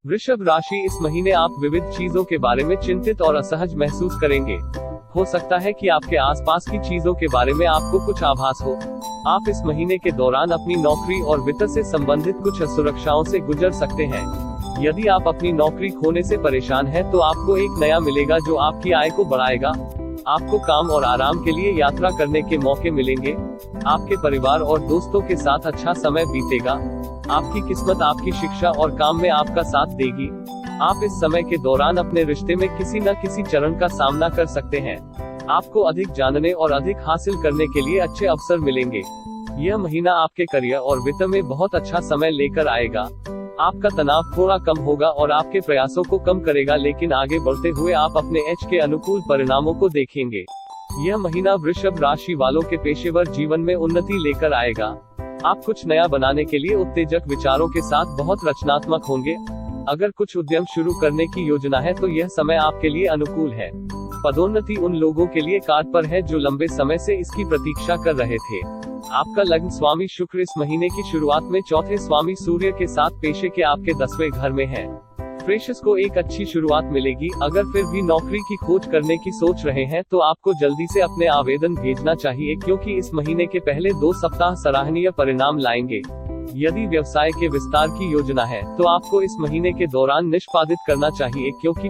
वृषभ राशि, इस महीने आप विविध चीजों के बारे में चिंतित और असहज महसूस करेंगे। हो सकता है कि आपके आसपास की चीजों के बारे में आपको कुछ आभास हो। आप इस महीने के दौरान अपनी नौकरी और वित्त से संबंधित कुछ असुरक्षाओं से गुजर सकते हैं। यदि आप अपनी नौकरी खोने से परेशान हैं, तो आपको एक नया मिलेगा जो आपकी आय को बढ़ाएगा। आपको काम और आराम के लिए यात्रा करने के मौके मिलेंगे। आपके परिवार और दोस्तों के साथ अच्छा समय बीतेगा। आपकी किस्मत आपकी शिक्षा और काम में आपका साथ देगी। आप इस समय के दौरान अपने रिश्ते में किसी न किसी चरण का सामना कर सकते हैं। आपको अधिक जानने और अधिक हासिल करने के लिए अच्छे अवसर मिलेंगे। यह महीना आपके करियर और वित्त में बहुत अच्छा समय लेकर आएगा। आपका तनाव थोड़ा कम होगा और आपके प्रयासों को कम करेगा, लेकिन आगे बढ़ते हुए आप अपने एच के अनुकूल परिणामों को देखेंगे। यह महीना वृषभ राशि वालों के पेशेवर जीवन में उन्नति लेकर आएगा। आप कुछ नया बनाने के लिए उत्तेजक विचारों के साथ बहुत रचनात्मक होंगे। अगर कुछ उद्यम शुरू करने की योजना है तो यह समय आपके लिए अनुकूल है। पदोन्नति उन लोगों के लिए कार्ड पर है जो लंबे समय से इसकी प्रतीक्षा कर रहे थे। आपका लग्न स्वामी शुक्र इस महीने की शुरुआत में चौथे स्वामी सूर्य के साथ पेशे के आपके 10वें घर में है। फ्रेशर्स को एक अच्छी शुरुआत मिलेगी। अगर फिर भी नौकरी की खोज करने की सोच रहे हैं तो आपको जल्दी से अपने आवेदन भेजना चाहिए, क्योंकि इस महीने के पहले 2 सप्ताह सराहनीय परिणाम लाएंगे। यदि व्यवसाय के विस्तार की योजना है तो आपको इस महीने के दौरान निष्पादित करना चाहिए, क्योंकि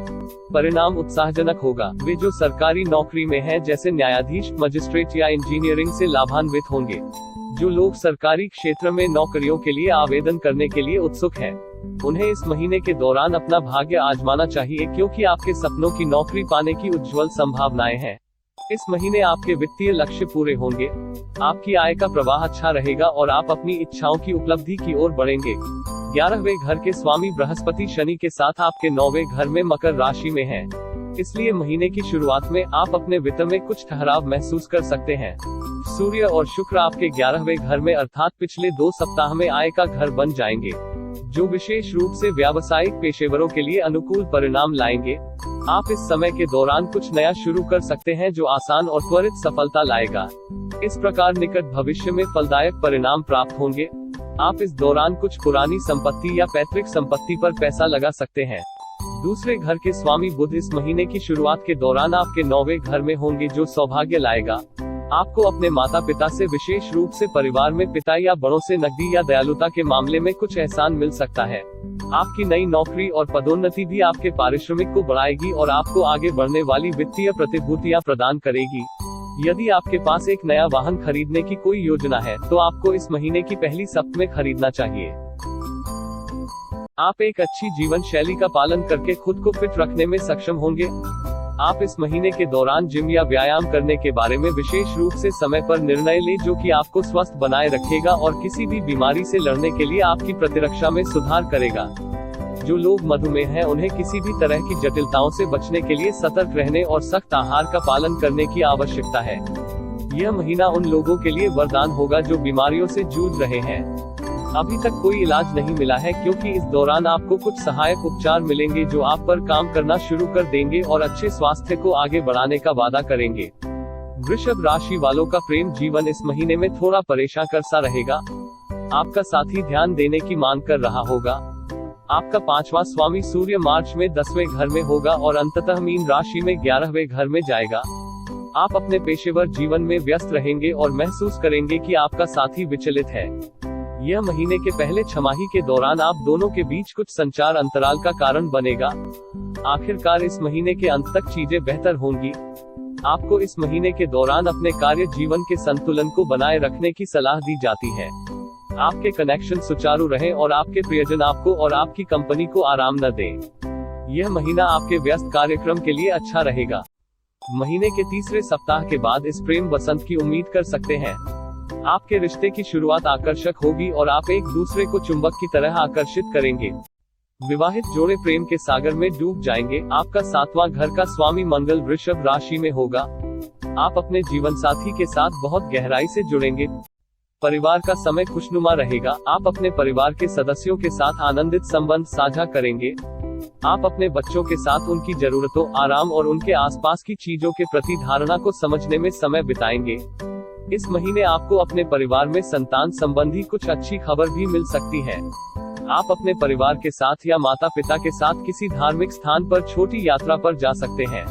परिणाम उत्साहजनक होगा। वे जो सरकारी नौकरी में हैं, जैसे न्यायाधीश, मजिस्ट्रेट या इंजीनियरिंग से लाभान्वित होंगे। जो लोग सरकारी क्षेत्र में नौकरियों के लिए आवेदन करने के लिए उत्सुक हैं, उन्हें इस महीने के दौरान अपना भाग्य आजमाना चाहिए, क्योंकि आपके सपनों की नौकरी पाने की उज्जवल संभावनाएं हैं। इस महीने आपके वित्तीय लक्ष्य पूरे होंगे। आपकी आय का प्रवाह अच्छा रहेगा और आप अपनी इच्छाओं की उपलब्धि की ओर बढ़ेंगे। 11वें घर के स्वामी बृहस्पति शनि के साथ आपके 9वें घर में मकर राशि में हैं। इसलिए महीने की शुरुआत में आप अपने वित्त में कुछ ठहराव महसूस कर सकते हैं। सूर्य और शुक्र आपके 11वें घर में अर्थात पिछले 2 सप्ताह में आय का घर बन जाएंगे, जो विशेष रूप से व्यावसायिक पेशेवरों के लिए अनुकूल परिणाम लाएंगे। आप इस समय के दौरान कुछ नया शुरू कर सकते हैं जो आसान और त्वरित सफलता लाएगा। इस प्रकार निकट भविष्य में फलदायक परिणाम प्राप्त होंगे। आप इस दौरान कुछ पुरानी संपत्ति या पैतृक संपत्ति पर पैसा लगा सकते हैं। दूसरे घर के स्वामी बुध इस महीने की शुरुआत के दौरान आपके 9वें घर में होंगे, जो सौभाग्य लाएगा। आपको अपने माता पिता से, विशेष रूप से परिवार में पिता या बड़ों से नकदी या दयालुता के मामले में कुछ एहसान मिल सकता है। आपकी नई नौकरी और पदोन्नति भी आपके पारिश्रमिक को बढ़ाएगी और आपको आगे बढ़ने वाली वित्तीय प्रतिभूतियां प्रदान करेगी। यदि आपके पास एक नया वाहन खरीदने की कोई योजना है तो आपको इस महीने की पहली सप्ताह में खरीदना चाहिए। आप एक अच्छी जीवन शैली का पालन करके खुद को फिट रखने में सक्षम होंगे। आप इस महीने के दौरान जिम या व्यायाम करने के बारे में विशेष रूप से समय पर निर्णय लें, जो कि आपको स्वस्थ बनाए रखेगा और किसी भी बीमारी से लड़ने के लिए आपकी प्रतिरक्षा में सुधार करेगा। जो लोग मधुमेह हैं, उन्हें किसी भी तरह की जटिलताओं से बचने के लिए सतर्क रहने और सख्त आहार का पालन करने की आवश्यकता है। यह महीना उन लोगों के लिए वरदान होगा जो बीमारियों से जूझ रहे हैं। अभी तक कोई इलाज नहीं मिला है, क्योंकि इस दौरान आपको कुछ सहायक उपचार मिलेंगे जो आप पर काम करना शुरू कर देंगे और अच्छे स्वास्थ्य को आगे बढ़ाने का वादा करेंगे। वृषभ राशि वालों का प्रेम जीवन इस महीने में थोड़ा परेशान कर सा रहेगा। आपका साथी ध्यान देने की मांग कर रहा होगा। आपका 5वां स्वामी सूर्य मार्च में 10वें घर में होगा और अंततः मीन राशि में 11वें घर में जाएगा। आप अपने पेशेवर जीवन में व्यस्त रहेंगे और महसूस करेंगे कि आपका साथी विचलित है। यह महीने के पहले छमाही के दौरान आप दोनों के बीच कुछ संचार अंतराल का कारण बनेगा। आखिरकार इस महीने के अंत तक चीजें बेहतर होंगी। आपको इस महीने के दौरान अपने कार्य जीवन के संतुलन को बनाए रखने की सलाह दी जाती है। आपके कनेक्शन सुचारू रहें और आपके प्रियजन आपको और आपकी कंपनी को आराम न दें। यह महीना आपके व्यस्त कार्यक्रम के लिए अच्छा रहेगा। महीने के तीसरे सप्ताह के बाद इस प्रेम वसंत की उम्मीद कर सकते हैं। आपके रिश्ते की शुरुआत आकर्षक होगी और आप एक दूसरे को चुंबक की तरह आकर्षित करेंगे। विवाहित जोड़े प्रेम के सागर में डूब जाएंगे। आपका 7वां घर का स्वामी मंगल वृषभ राशि में होगा। आप अपने जीवन साथी के साथ बहुत गहराई से जुड़ेंगे। परिवार का समय खुशनुमा रहेगा। आप अपने परिवार के सदस्यों के साथ आनंदित संबंध साझा करेंगे। आप अपने बच्चों के साथ उनकी जरूरतों, आराम और उनके आसपास की चीजों के प्रति धारणा को समझने में समय बिताएंगे। इस महीने आपको अपने परिवार में संतान संबंधी कुछ अच्छी खबर भी मिल सकती है। आप अपने परिवार के साथ या माता पिता के साथ किसी धार्मिक स्थान पर छोटी यात्रा पर जा सकते हैं।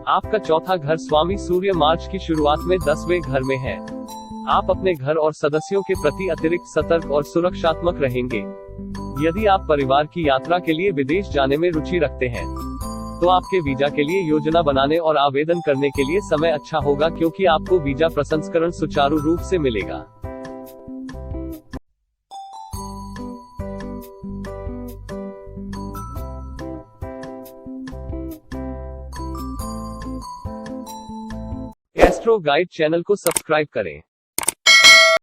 आपका चौथा घर स्वामी सूर्य मार्च की शुरुआत में 10वें घर में है। आप अपने घर और सदस्यों के प्रति अतिरिक्त सतर्क और सुरक्षात्मक रहेंगे। यदि आप परिवार की यात्रा के लिए विदेश जाने में रुचि रखते हैं, तो आपके वीजा के लिए योजना बनाने और आवेदन करने के लिए समय अच्छा होगा, क्योंकि आपको वीजा प्रसंस्करण सुचारू रूप से मिलेगा। एस्ट्रो गाइड चैनल को सब्सक्राइब करें।